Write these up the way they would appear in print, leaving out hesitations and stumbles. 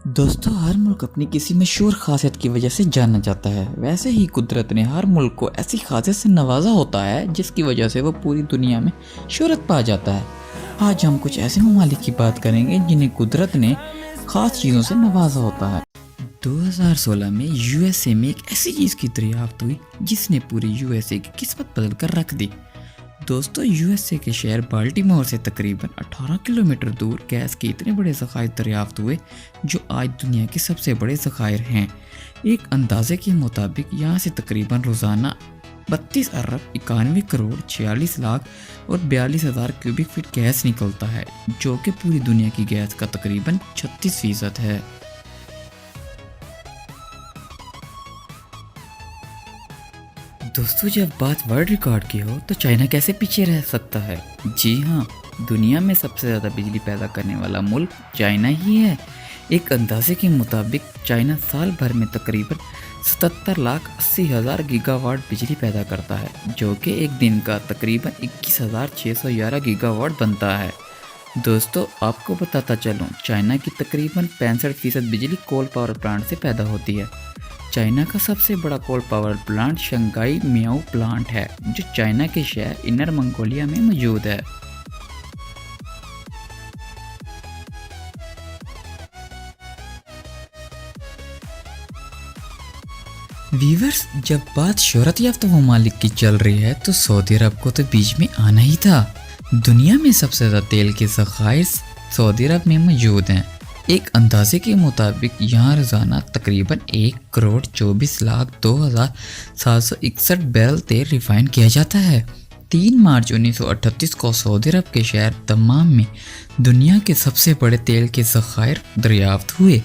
دوستو، ہر ملک اپنی کسی مشہور خاصیت کی وجہ سے جانا جاتا ہے۔ ویسے ہی قدرت نے ہر ملک کو ایسی خاصیت سے نوازا ہوتا ہے جس کی وجہ سے وہ پوری دنیا میں شہرت پا جاتا ہے۔ آج ہم کچھ ایسے ممالک کی بات کریں گے جنہیں قدرت نے خاص چیزوں سے نوازا ہوتا ہے۔ 2016 میں USA میں ایک ایسی چیز کی دریافت ہوئی جس نے پوری USA کی قسمت بدل کر رکھ دی۔ دوستو، USA کے شہر بالٹیمور سے تقریباً 18 کلومیٹر دور گیس کے اتنے بڑے ذخائر دریافت ہوئے جو آج دنیا کے سب سے بڑے ذخائر ہیں۔ ایک اندازے کے مطابق یہاں سے تقریباً روزانہ 32 ارب 91 کروڑ 46 لاکھ اور 42 ہزار کیوبک فٹ گیس نکلتا ہے، جو کہ پوری دنیا کی گیس کا تقریباً 36% ہے۔ دوستو، جب بات ورلڈ ریکارڈ کی ہو تو چائنا کیسے پیچھے رہ سکتا ہے؟ جی ہاں، دنیا میں سب سے زیادہ بجلی پیدا کرنے والا ملک چائنا ہی ہے۔ ایک اندازے کے مطابق چائنا سال بھر میں تقریباً 77,80,000 گیگا واٹ بجلی پیدا کرتا ہے، جو کہ ایک دن کا تقریباً 21,611 گیگا واٹ بنتا ہے۔ دوستو، آپ کو بتاتا چلوں، چائنا کی تقریباً 65% بجلی کول پاور پلانٹ سے پیدا ہوتی ہے۔ چائنا کا سب سے بڑا کول پاور پلانٹ شنگھائی میاؤ پلانٹ ہے، جو چائنا کے شہر انر منگولیا میں موجود ہے۔ ویورز، جب بات شہرت یافتہ ممالک کی چل رہی ہے تو سعودی عرب کو تو بیچ میں آنا ہی تھا۔ دنیا میں سب سے زیادہ تیل کے ذخائر سعودی عرب میں موجود ہیں۔ ایک اندازے کے مطابق یہاں روزانہ تقریباً 1 کروڑ 24 لاکھ 2,761 بیرل تیل ریفائن کیا جاتا ہے۔ 3 مارچ 1938 کو سعودی عرب کے شہر دمام میں دنیا کے سب سے بڑے تیل کے ذخائر دریافت ہوئے،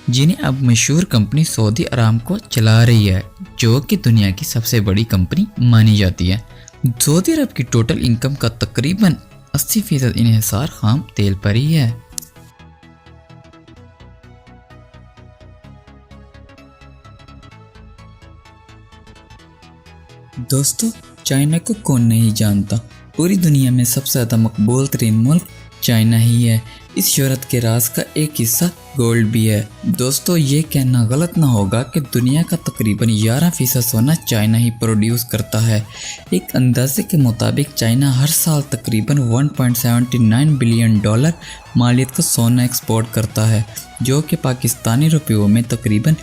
جنہیں اب مشہور کمپنی سعودی ارامکو چلا رہی ہے، جو کہ دنیا کی سب سے بڑی کمپنی مانی جاتی ہے۔ سعودی عرب کی ٹوٹل انکم کا تقریباً 80% انحصار خام تیل پر ہی ہے۔ دوستو، چائنا کو کون نہیں جانتا؟ پوری دنیا میں سب سے زیادہ مقبول ترین ملک چائنا ہی ہے۔ اس شہرت کے راز کا ایک حصہ گولڈ بھی ہے۔ دوستو، یہ کہنا غلط نہ ہوگا کہ دنیا کا تقریباً 11% سونا چائنا ہی پروڈیوس کرتا ہے۔ ایک اندازے کے مطابق چائنا ہر سال تقریباً $1.79 بلین مالیت کا سونا ایکسپورٹ کرتا ہے، جو کہ پاکستانی روپیوں میں تقریباً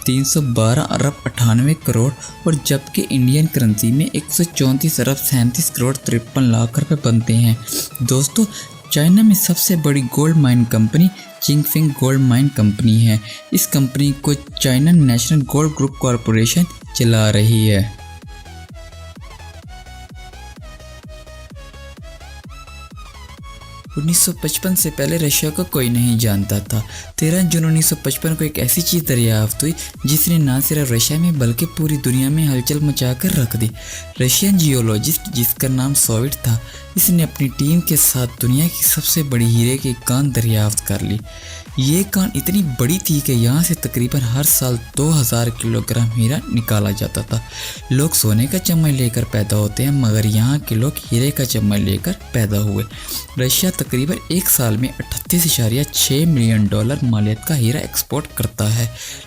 312 ارب 98 کروڑ اور جبکہ انڈین کرنسی میں 134 ارب 37 کروڑ 53 لاکھ روپے بنتے ہیں۔ دوستو، چائنا میں سب سے بڑی گولڈ مائن کمپنی چنگفنگ گولڈ مائن کمپنی ہے۔ اس کمپنی کو China National Gold Group Corporation چلا رہی ہے۔ 1955 سے پہلے رشیا کو کوئی نہیں جانتا تھا۔ 13 جون 1955 کو ایک ایسی چیز دریافت ہوئی جس نے نہ صرف رشیا میں بلکہ پوری دنیا میں ہلچل مچا کر رکھ دی۔ رشین جیولوجسٹ، جس کا نام سوویٹ تھا، اس نے اپنی ٹیم کے ساتھ دنیا کی سب سے بڑی ہیرے کی کان دریافت کر لی۔ یہ کان اتنی بڑی تھی کہ یہاں سے تقریباً ہر سال 2000 کلو گرام ہیرا نکالا جاتا تھا۔ لوگ سونے کا چمن لے کر پیدا ہوتے ہیں، مگر یہاں کے لوگ ہیرے کا چمن لے کر پیدا ہوئے۔ رشیا تقریباً ایک سال میں $38.6 ملین مالیت کا ہیرا ایکسپورٹ کرتا ہے،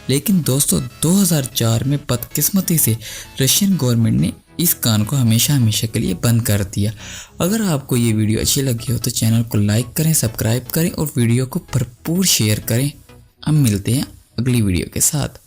لیکن دوستو 2004 میں بدقسمتی سے رشین گورنمنٹ نے اس کان کو ہمیشہ کے لیے بند کر دیا۔ اگر آپ کو یہ ویڈیو اچھی لگی ہو تو چینل کو لائک کریں، سبسکرائب کریں اور ویڈیو کو بھرپور شیئر کریں۔ ہم ملتے ہیں اگلی ویڈیو کے ساتھ۔